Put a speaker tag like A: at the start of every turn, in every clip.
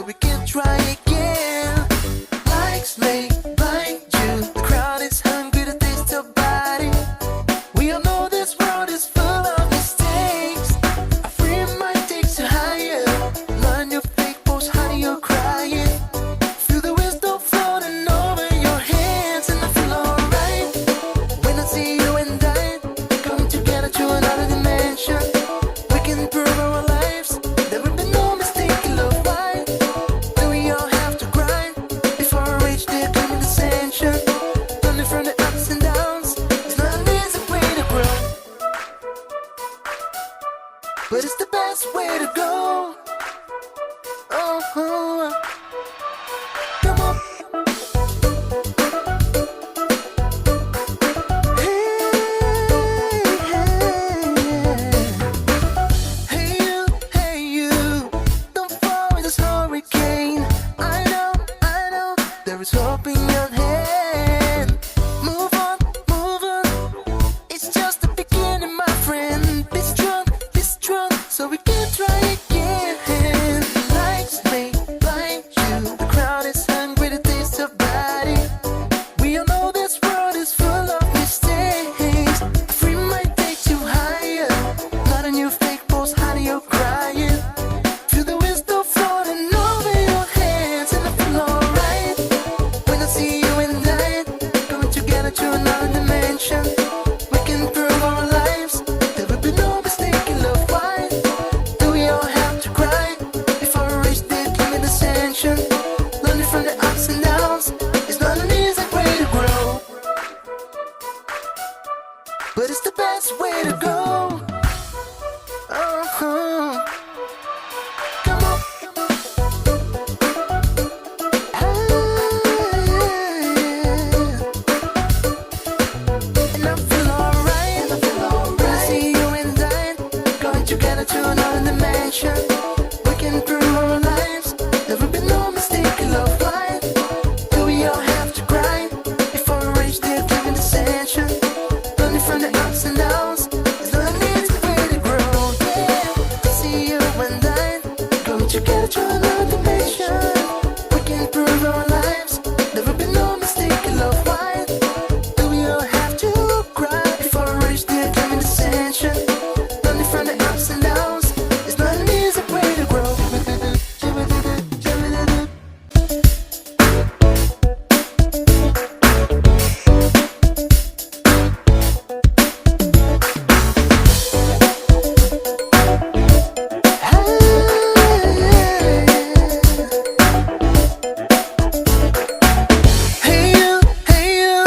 A: we can try again. Likes may blind you. The crowd is hungry to taste your body. We all know this world is full of mistakes. A free mind takes you higher. Learn your fake post, honey, you're crying. Feel the wisdom floating over your hands, and I feel alright when I see you and I coming together to another dimension. We can prove our lives. There will be no mistake in love. Why do we all have to grind before I reach the claiming ascension? Learning from the ups and downs. It's not an easy way to grow, but it's the best way to go. Oh, come on. Hey you, don't fall in this hurricane. I know, there is hope in your hand. Move on, it's just the beginning, my friend. Be strong, so we can try again. Lights may blind you, the crowd is hungry to taste your body. We all know this world is full of mistakes. A free mind takes you higher. Not a new fake post, honey, you're crying. Feel the wisdom floating over your hands, and I feel alright when I see you and I coming together to another dimension. We can prove our lives. There will be no mistake in love. Why do we all have to cry before we reach the claiming ascension? Learning from the ups and downs. It's not an easy way to grow, but it's the best way to go. Uh-huh. Come on. And I feel alright when I see you and I going together to another dimension. We can prove our lives. There will be no mistake in love. Why do we all have to cry before we reach the claiming ascension? Learning from the ups and downs. It's not an easy way to grow. Yeah, I see you and I going together to another dimension. We can prove our lives. There will be no mistake in love. Why do we all have to cry before we reach the claiming ascension? Learning from the ups and downs. It's not an easy way to grow. Hey you,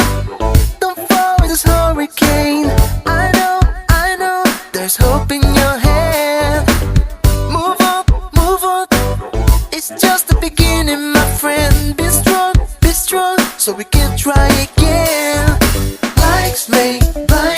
A: don't fall in this hurricane. I know, there's hope in your hand. Move on, it's just the beginning, my friend. Be strong, so we can try again. Likes may blind